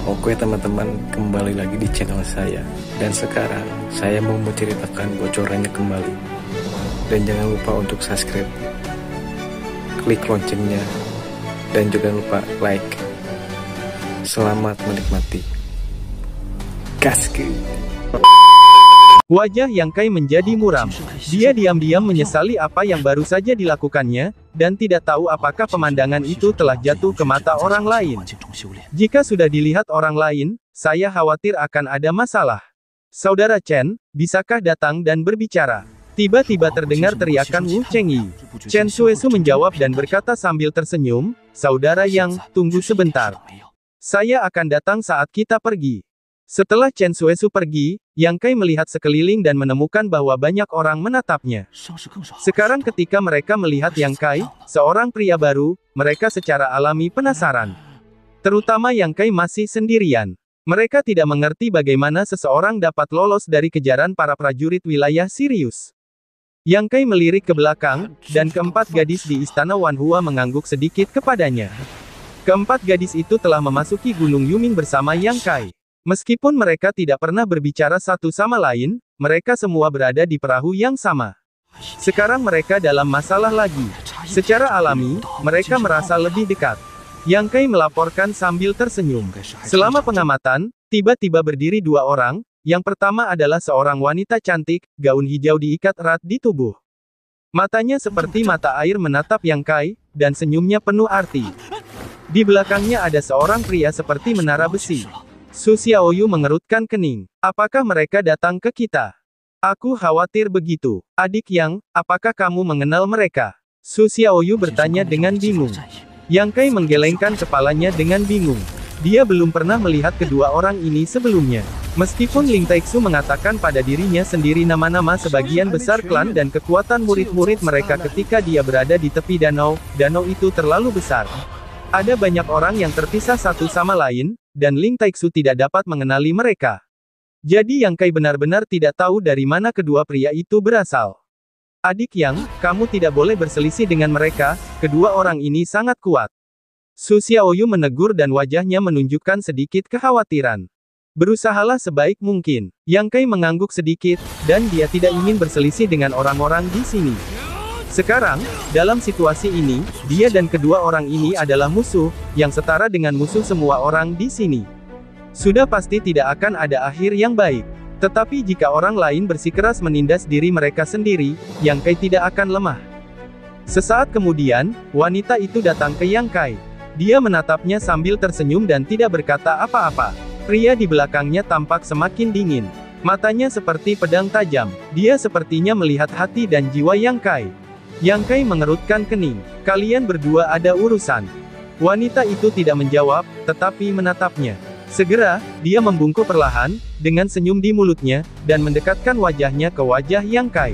Oke teman-teman, kembali lagi di channel saya. Dan sekarang saya mau menceritakan bocorannya kembali. Dan jangan lupa untuk subscribe, klik loncengnya, dan juga lupa like. Selamat menikmati. Gaskeun. Wajah Yang Kai menjadi muram. Dia diam-diam menyesali apa yang baru saja dilakukannya, dan tidak tahu apakah pemandangan itu telah jatuh ke mata orang lain. Jika sudah dilihat orang lain, saya khawatir akan ada masalah. Saudara Chen, bisakah datang dan berbicara? Tiba-tiba terdengar teriakan Wu Chengyi. Chen Suesu menjawab dan berkata sambil tersenyum, "Saudara Yang, tunggu sebentar. Saya akan datang saat kita pergi." Setelah Chen Suesu pergi, Yang Kai melihat sekeliling dan menemukan bahwa banyak orang menatapnya. Sekarang ketika mereka melihat Yang Kai, seorang pria baru, mereka secara alami penasaran. Terutama Yang Kai masih sendirian. Mereka tidak mengerti bagaimana seseorang dapat lolos dari kejaran para prajurit wilayah Sirius. Yang Kai melirik ke belakang, dan keempat gadis di istana Wanhua mengangguk sedikit kepadanya. Keempat gadis itu telah memasuki Gunung Yuming bersama Yang Kai. Meskipun mereka tidak pernah berbicara satu sama lain, mereka semua berada di perahu yang sama. Sekarang mereka dalam masalah lagi. Secara alami, mereka merasa lebih dekat. Yang Kai melaporkan sambil tersenyum. Selama pengamatan, tiba-tiba berdiri dua orang. Yang pertama adalah seorang wanita cantik, gaun hijau diikat erat di tubuh. Matanya seperti mata air menatap Yang Kai, dan senyumnya penuh arti. Di belakangnya ada seorang pria seperti menara besi. Su Xiaoyu mengerutkan kening. Apakah mereka datang ke kita? Aku khawatir begitu. Adik Yang, apakah kamu mengenal mereka? Su Xiaoyu bertanya dengan bingung. Yang Kai menggelengkan kepalanya dengan bingung. Dia belum pernah melihat kedua orang ini sebelumnya. Meskipun Ling Taixu mengatakan pada dirinya sendiri nama-nama sebagian besar klan dan kekuatan murid-murid mereka ketika dia berada di tepi danau itu terlalu besar. Ada banyak orang yang terpisah satu sama lain, dan Ling Taixu tidak dapat mengenali mereka. Jadi Yang Kai benar-benar tidak tahu dari mana kedua pria itu berasal. Adik Yang, kamu tidak boleh berselisih dengan mereka, kedua orang ini sangat kuat. Su Xiaoyu menegur dan wajahnya menunjukkan sedikit kekhawatiran. Berusahalah sebaik mungkin. Yang Kai mengangguk sedikit, dan dia tidak ingin berselisih dengan orang-orang di sini. Sekarang, dalam situasi ini, dia dan kedua orang ini adalah musuh, yang setara dengan musuh semua orang di sini. Sudah pasti tidak akan ada akhir yang baik. Tetapi jika orang lain bersikeras menindas diri mereka sendiri, Yang Kai tidak akan lemah. Sesaat kemudian, wanita itu datang ke Yang Kai. Dia menatapnya sambil tersenyum dan tidak berkata apa-apa. Pria di belakangnya tampak semakin dingin. Matanya seperti pedang tajam. Dia sepertinya melihat hati dan jiwa Yang Kai. Yang Kai mengerutkan kening. Kalian berdua ada urusan. Wanita itu tidak menjawab, tetapi menatapnya. Segera, dia membungkuk perlahan, dengan senyum di mulutnya, dan mendekatkan wajahnya ke wajah Yang Kai.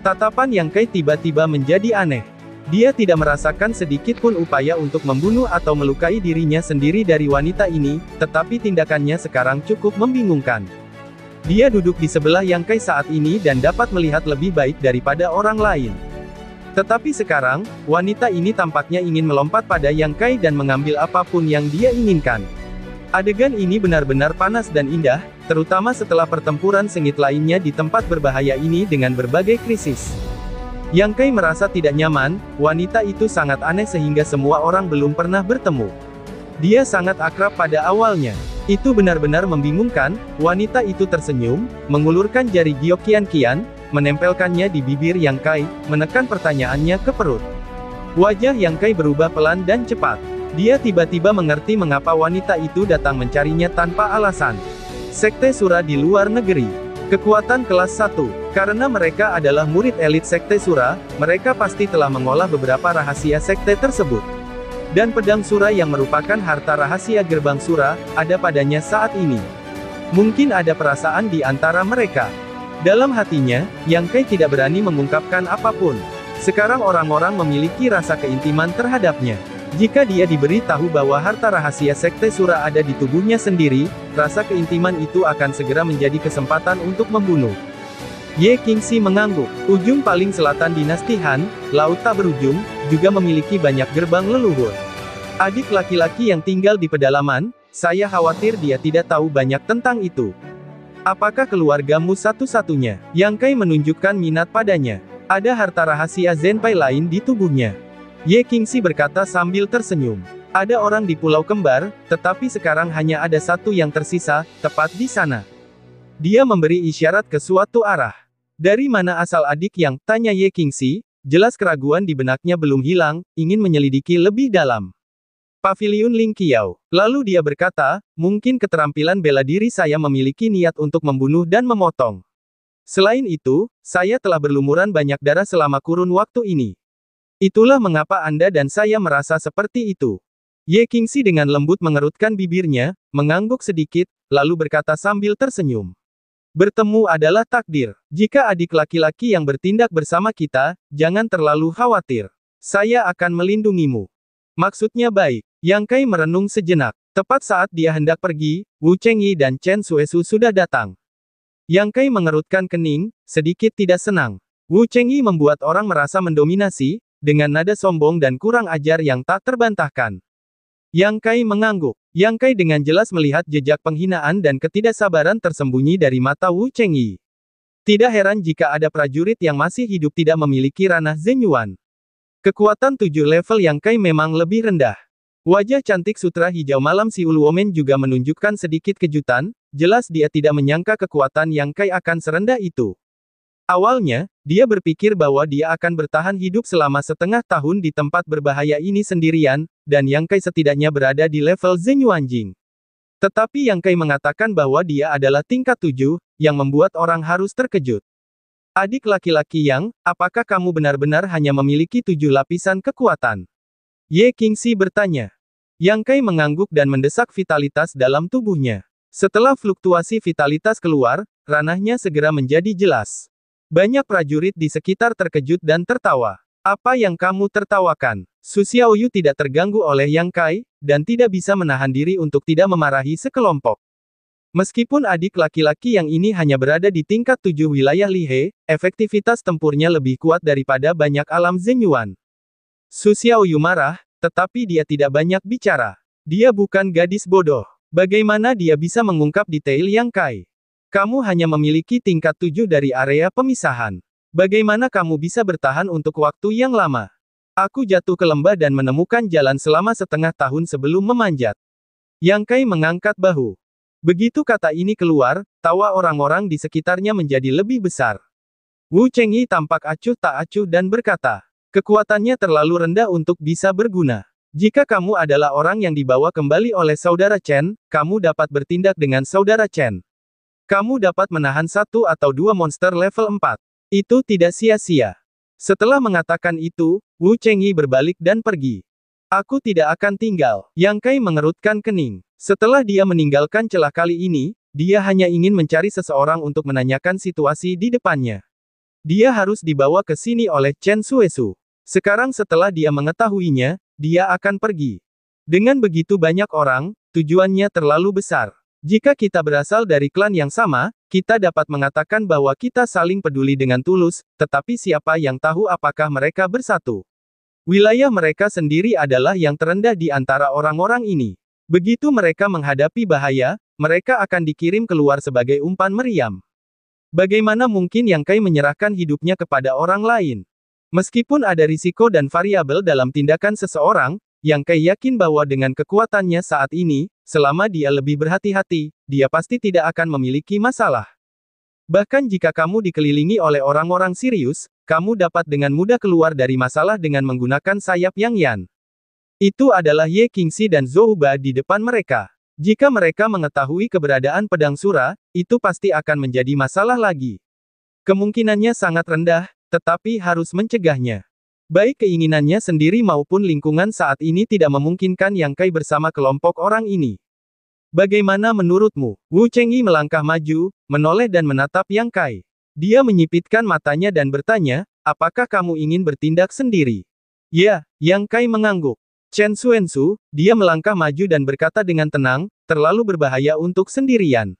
Tatapan Yang Kai tiba-tiba menjadi aneh. Dia tidak merasakan sedikit pun upaya untuk membunuh atau melukai dirinya sendiri dari wanita ini, tetapi tindakannya sekarang cukup membingungkan. Dia duduk di sebelah Yang Kai saat ini dan dapat melihat lebih baik daripada orang lain. Tetapi sekarang, wanita ini tampaknya ingin melompat pada Yang Kai dan mengambil apapun yang dia inginkan. Adegan ini benar-benar panas dan indah, terutama setelah pertempuran sengit lainnya di tempat berbahaya ini dengan berbagai krisis. Yang Kai merasa tidak nyaman, wanita itu sangat aneh sehingga semua orang belum pernah bertemu. Dia sangat akrab pada awalnya. Itu benar-benar membingungkan. Wanita itu tersenyum, mengulurkan jari Gyokian-kian, menempelkannya di bibir Yang Kai, menekan pertanyaannya ke perut. Wajah Yang Kai berubah pelan dan cepat. Dia tiba-tiba mengerti mengapa wanita itu datang mencarinya tanpa alasan. Sekte Sura di luar negeri. Kekuatan kelas 1. Karena mereka adalah murid elit Sekte Sura, mereka pasti telah mengolah beberapa rahasia sekte tersebut. Dan pedang Sura yang merupakan harta rahasia gerbang Sura, ada padanya saat ini. Mungkin ada perasaan di antara mereka. Dalam hatinya, Yang Kai tidak berani mengungkapkan apapun. Sekarang orang-orang memiliki rasa keintiman terhadapnya. Jika dia diberi tahu bahwa harta rahasia Sekte Sura ada di tubuhnya sendiri, rasa keintiman itu akan segera menjadi kesempatan untuk membunuh. Ye Qingxi mengangguk. Ujung paling selatan dinasti Han, laut tak berujung, juga memiliki banyak gerbang leluhur. Adik laki-laki yang tinggal di pedalaman, saya khawatir dia tidak tahu banyak tentang itu. Apakah keluargamu satu-satunya? Yang Kai menunjukkan minat padanya. Ada harta rahasia Zenpai lain di tubuhnya. Ye Qingxi berkata sambil tersenyum. Ada orang di Pulau Kembar, tetapi sekarang hanya ada satu yang tersisa, tepat di sana. Dia memberi isyarat ke suatu arah. Dari mana asal adik yang? Tanya Ye Qingxi, jelas keraguan di benaknya belum hilang, ingin menyelidiki lebih dalam. Paviliun Ling Qiao. Lalu dia berkata, mungkin keterampilan bela diri saya memiliki niat untuk membunuh dan memotong. Selain itu, saya telah berlumuran banyak darah selama kurun waktu ini. Itulah mengapa Anda dan saya merasa seperti itu. Ye Qingxi dengan lembut mengerutkan bibirnya, mengangguk sedikit, lalu berkata sambil tersenyum. Bertemu adalah takdir. Jika adik laki-laki yang bertindak bersama kita, jangan terlalu khawatir. Saya akan melindungimu. Maksudnya baik. Yang Kai merenung sejenak. Tepat saat dia hendak pergi, Wu Chengyi dan Chen Suesu sudah datang. Yang Kai mengerutkan kening, sedikit tidak senang. Wu Chengyi membuat orang merasa mendominasi, dengan nada sombong dan kurang ajar yang tak terbantahkan. Yang Kai mengangguk. Yang Kai dengan jelas melihat jejak penghinaan dan ketidaksabaran tersembunyi dari mata Wu Chengyi. Tidak heran jika ada prajurit yang masih hidup tidak memiliki ranah Zenyuan. Kekuatan 7 level Yang Kai memang lebih rendah. Wajah cantik sutra hijau malam si Uluomen juga menunjukkan sedikit kejutan, jelas dia tidak menyangka kekuatan Yang Kai akan serendah itu. Awalnya, dia berpikir bahwa dia akan bertahan hidup selama setengah tahun di tempat berbahaya ini sendirian, dan Yang Kai setidaknya berada di level Zenyuanjing. Tetapi Yang Kai mengatakan bahwa dia adalah tingkat 7, yang membuat orang harus terkejut. Adik laki-laki Yang, apakah kamu benar-benar hanya memiliki 7 lapisan kekuatan? Ye Qingxi bertanya. Yang Kai mengangguk dan mendesak vitalitas dalam tubuhnya. Setelah fluktuasi vitalitas keluar, ranahnya segera menjadi jelas. Banyak prajurit di sekitar terkejut dan tertawa. Apa yang kamu tertawakan? Su Xiaoyu tidak terganggu oleh Yang Kai, dan tidak bisa menahan diri untuk tidak memarahi sekelompok. Meskipun adik laki-laki yang ini hanya berada di tingkat 7 wilayah Lihe, efektivitas tempurnya lebih kuat daripada banyak alam Zenyuan. Su Xiaoyu marah, tetapi dia tidak banyak bicara. Dia bukan gadis bodoh. Bagaimana dia bisa mengungkap detail Yang Kai? Kamu hanya memiliki tingkat 7 dari area pemisahan. Bagaimana kamu bisa bertahan untuk waktu yang lama? Aku jatuh ke lembah dan menemukan jalan selama setengah tahun sebelum memanjat. Yang Kai mengangkat bahu. Begitu kata ini keluar, tawa orang-orang di sekitarnya menjadi lebih besar. Wu Chengyi tampak acuh tak acuh dan berkata, kekuatannya terlalu rendah untuk bisa berguna. Jika kamu adalah orang yang dibawa kembali oleh saudara Chen, kamu dapat bertindak dengan saudara Chen. Kamu dapat menahan 1 atau 2 monster level 4. Itu tidak sia-sia. Setelah mengatakan itu, Wu Chengyi berbalik dan pergi. Aku tidak akan tinggal. Yang Kai mengerutkan kening. Setelah dia meninggalkan celah kali ini, dia hanya ingin mencari seseorang untuk menanyakan situasi di depannya. Dia harus dibawa ke sini oleh Chen Suesu. Sekarang setelah dia mengetahuinya, dia akan pergi. Dengan begitu banyak orang, tujuannya terlalu besar. Jika kita berasal dari klan yang sama, kita dapat mengatakan bahwa kita saling peduli dengan tulus, tetapi siapa yang tahu apakah mereka bersatu? Wilayah mereka sendiri adalah yang terendah di antara orang-orang ini. Begitu mereka menghadapi bahaya, mereka akan dikirim keluar sebagai umpan meriam. Bagaimana mungkin Yang Kai menyerahkan hidupnya kepada orang lain? Meskipun ada risiko dan variabel dalam tindakan seseorang, Yang Kai yakin bahwa dengan kekuatannya saat ini, selama dia lebih berhati-hati, dia pasti tidak akan memiliki masalah. Bahkan jika kamu dikelilingi oleh orang-orang serius, kamu dapat dengan mudah keluar dari masalah dengan menggunakan sayap Yang Yan. Itu adalah Ye Qingxi dan Zhou Ba di depan mereka. Jika mereka mengetahui keberadaan pedang Sura, itu pasti akan menjadi masalah lagi. Kemungkinannya sangat rendah, tetapi harus mencegahnya. Baik keinginannya sendiri maupun lingkungan saat ini tidak memungkinkan Yang Kai bersama kelompok orang ini. Bagaimana menurutmu? Wu Chengyi melangkah maju, menoleh dan menatap Yang Kai. Dia menyipitkan matanya dan bertanya, apakah kamu ingin bertindak sendiri? Ya, Yang Kai mengangguk. Chen Xuanzu, dia melangkah maju dan berkata dengan tenang, terlalu berbahaya untuk sendirian.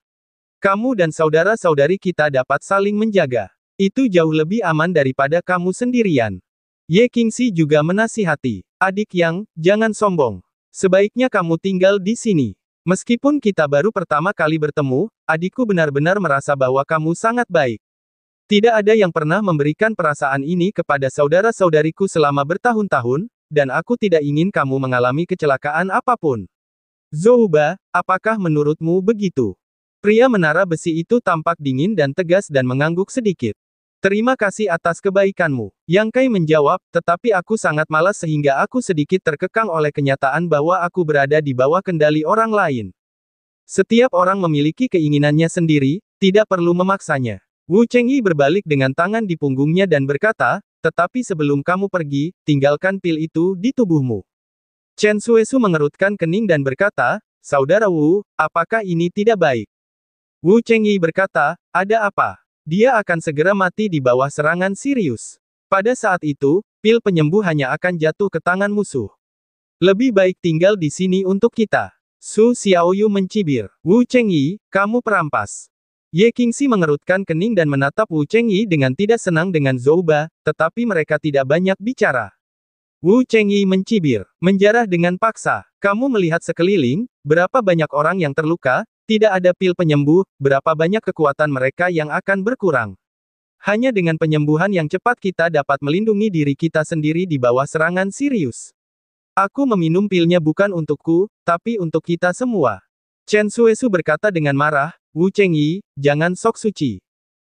Kamu dan saudara-saudari kita dapat saling menjaga. Itu jauh lebih aman daripada kamu sendirian. Ye Qingxi juga menasihati. Adik Yang, jangan sombong. Sebaiknya kamu tinggal di sini. Meskipun kita baru pertama kali bertemu, adikku benar-benar merasa bahwa kamu sangat baik. Tidak ada yang pernah memberikan perasaan ini kepada saudara-saudariku selama bertahun-tahun, dan aku tidak ingin kamu mengalami kecelakaan apapun. Zhouba, apakah menurutmu begitu? Pria menara besi itu tampak dingin dan tegas dan mengangguk sedikit. Terima kasih atas kebaikanmu. Yang Kai menjawab, tetapi aku sangat malas sehingga aku sedikit terkekang oleh kenyataan bahwa aku berada di bawah kendali orang lain. Setiap orang memiliki keinginannya sendiri, tidak perlu memaksanya. Wu Chengyi berbalik dengan tangan di punggungnya dan berkata, tetapi sebelum kamu pergi, tinggalkan pil itu di tubuhmu. Chen Suesu mengerutkan kening dan berkata, Saudara Wu, apakah ini tidak baik? Wu Chengyi berkata, ada apa? Dia akan segera mati di bawah serangan Sirius. Pada saat itu, pil penyembuh hanya akan jatuh ke tangan musuh. Lebih baik tinggal di sini untuk kita. Su Xiaoyu mencibir. Wu Chengyi, kamu perampas. Ye Qingxi mengerutkan kening dan menatap Wu Chengyi dengan tidak senang dengan Zhouba, tetapi mereka tidak banyak bicara. Wu Chengyi mencibir, menjarah dengan paksa. Kamu melihat sekeliling, berapa banyak orang yang terluka? Tidak ada pil penyembuh, berapa banyak kekuatan mereka yang akan berkurang. Hanya dengan penyembuhan yang cepat kita dapat melindungi diri kita sendiri di bawah serangan Sirius. Aku meminum pilnya bukan untukku, tapi untuk kita semua. Chen Suesu berkata dengan marah, Wu Chengyi, jangan sok suci.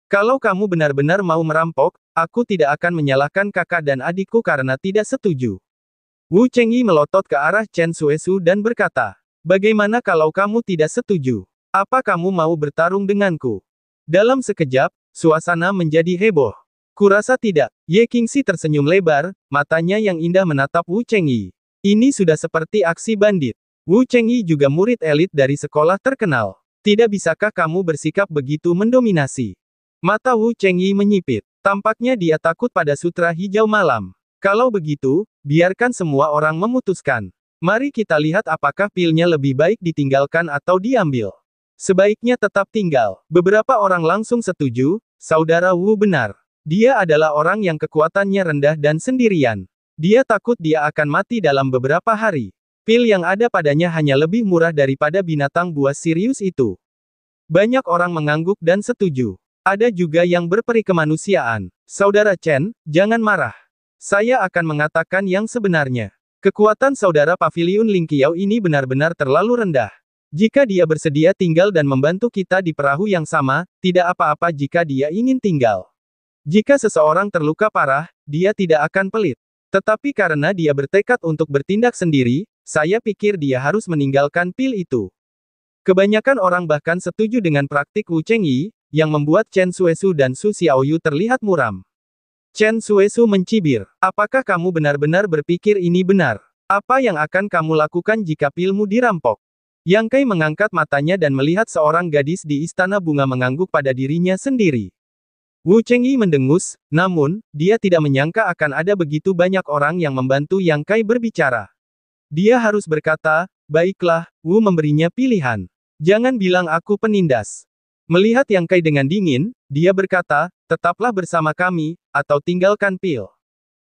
Kalau kamu benar-benar mau merampok, aku tidak akan menyalahkan kakak dan adikku karena tidak setuju. Wu Chengyi melotot ke arah Chen Suesu dan berkata, bagaimana kalau kamu tidak setuju? Apa kamu mau bertarung denganku? Dalam sekejap, suasana menjadi heboh. Kurasa tidak. Ye Qingxi tersenyum lebar, matanya yang indah menatap Wu Chengyi. Ini sudah seperti aksi bandit. Wu Chengyi juga murid elit dari sekolah terkenal. Tidak bisakah kamu bersikap begitu mendominasi? Mata Wu Chengyi menyipit. Tampaknya dia takut pada sutra hijau malam. Kalau begitu, biarkan semua orang memutuskan. Mari kita lihat apakah pilnya lebih baik ditinggalkan atau diambil. Sebaiknya tetap tinggal. Beberapa orang langsung setuju, Saudara Wu benar. Dia adalah orang yang kekuatannya rendah dan sendirian. Dia takut dia akan mati dalam beberapa hari. Pil yang ada padanya hanya lebih murah daripada binatang buas Sirius itu. Banyak orang mengangguk dan setuju. Ada juga yang berperi kemanusiaan. Saudara Chen, jangan marah. Saya akan mengatakan yang sebenarnya. Kekuatan saudara Paviliun Ling Qiao ini benar-benar terlalu rendah. Jika dia bersedia tinggal dan membantu kita di perahu yang sama, tidak apa-apa jika dia ingin tinggal. Jika seseorang terluka parah, dia tidak akan pelit. Tetapi karena dia bertekad untuk bertindak sendiri, saya pikir dia harus meninggalkan pil itu. Kebanyakan orang bahkan setuju dengan praktik Wu Chengyi, yang membuat Chen Suesu dan Su Xiaoyu terlihat muram. Chen Suesu mencibir. Apakah kamu benar-benar berpikir ini benar? Apa yang akan kamu lakukan jika pilmu dirampok? Yang Kai mengangkat matanya dan melihat seorang gadis di istana bunga mengangguk pada dirinya sendiri. Wu Chengyi mendengus, namun, dia tidak menyangka akan ada begitu banyak orang yang membantu Yang Kai berbicara. Dia harus berkata, baiklah, Wu memberinya pilihan. Jangan bilang aku penindas. Melihat Yang Kai dengan dingin, dia berkata, tetaplah bersama kami, atau tinggalkan pil.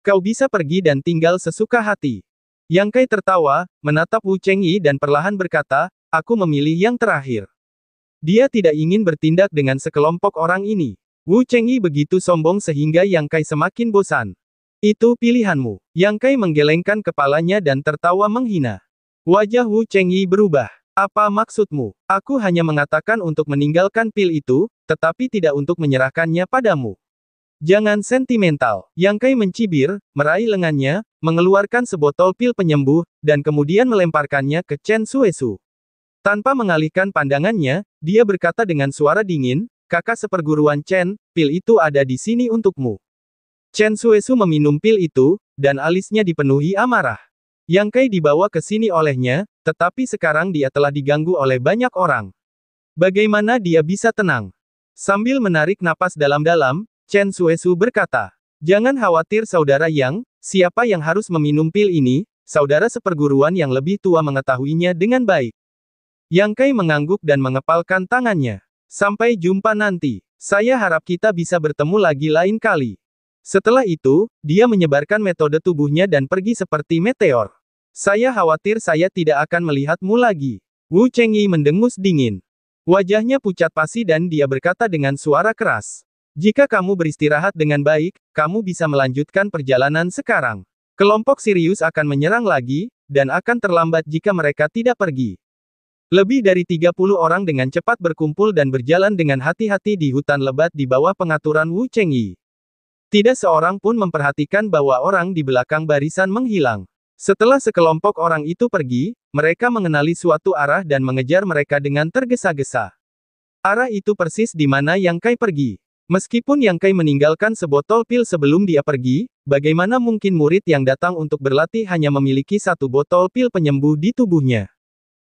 Kau bisa pergi dan tinggal sesuka hati. Yang Kai tertawa, menatap Wu Chengyi dan perlahan berkata, aku memilih yang terakhir. Dia tidak ingin bertindak dengan sekelompok orang ini. Wu Chengyi begitu sombong sehingga Yang Kai semakin bosan. Itu pilihanmu. Yang Kai menggelengkan kepalanya dan tertawa menghina. Wajah Wu Chengyi berubah. Apa maksudmu? Aku hanya mengatakan untuk meninggalkan pil itu, tetapi tidak untuk menyerahkannya padamu. Jangan sentimental. Yang Kai mencibir, meraih lengannya, mengeluarkan sebotol pil penyembuh, dan kemudian melemparkannya ke Chen Suesu. Tanpa mengalihkan pandangannya, dia berkata dengan suara dingin, kakak seperguruan Chen, pil itu ada di sini untukmu. Chen Suesu meminum pil itu, dan alisnya dipenuhi amarah. Yang Kai dibawa ke sini olehnya, tetapi sekarang dia telah diganggu oleh banyak orang. Bagaimana dia bisa tenang? Sambil menarik napas dalam-dalam, Chen Suesu berkata, jangan khawatir saudara Yang, siapa yang harus meminum pil ini, saudara seperguruan yang lebih tua mengetahuinya dengan baik. Yang Kai mengangguk dan mengepalkan tangannya. Sampai jumpa nanti. Saya harap kita bisa bertemu lagi lain kali. Setelah itu, dia menyebarkan metode tubuhnya dan pergi seperti meteor. Saya khawatir saya tidak akan melihatmu lagi. Wu Chengyi mendengus dingin. Wajahnya pucat pasi dan dia berkata dengan suara keras. Jika kamu beristirahat dengan baik, kamu bisa melanjutkan perjalanan sekarang. Kelompok Sirius akan menyerang lagi, dan akan terlambat jika mereka tidak pergi. Lebih dari 30 orang dengan cepat berkumpul dan berjalan dengan hati-hati di hutan lebat di bawah pengaturan Wu Chengyi. Tidak seorang pun memperhatikan bahwa orang di belakang barisan menghilang. Setelah sekelompok orang itu pergi, mereka mengenali suatu arah dan mengejar mereka dengan tergesa-gesa. Arah itu persis di mana Yang Kai pergi. Meskipun Yang Kai meninggalkan sebotol pil sebelum dia pergi, bagaimana mungkin murid yang datang untuk berlatih hanya memiliki satu botol pil penyembuh di tubuhnya?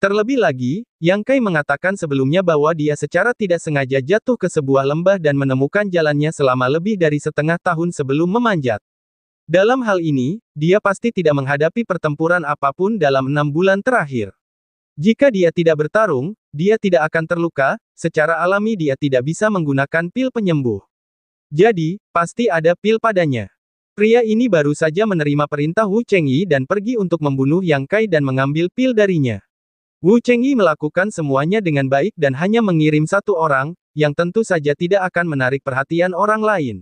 Terlebih lagi, Yang Kai mengatakan sebelumnya bahwa dia secara tidak sengaja jatuh ke sebuah lembah dan menemukan jalannya selama lebih dari setengah tahun sebelum memanjat. Dalam hal ini, dia pasti tidak menghadapi pertempuran apapun dalam 6 bulan terakhir. Jika dia tidak bertarung, dia tidak akan terluka, secara alami dia tidak bisa menggunakan pil penyembuh. Jadi, pasti ada pil padanya. Pria ini baru saja menerima perintah Wu Chengyi dan pergi untuk membunuh Yang Kai dan mengambil pil darinya. Wu Chengyi melakukan semuanya dengan baik dan hanya mengirim satu orang, yang tentu saja tidak akan menarik perhatian orang lain.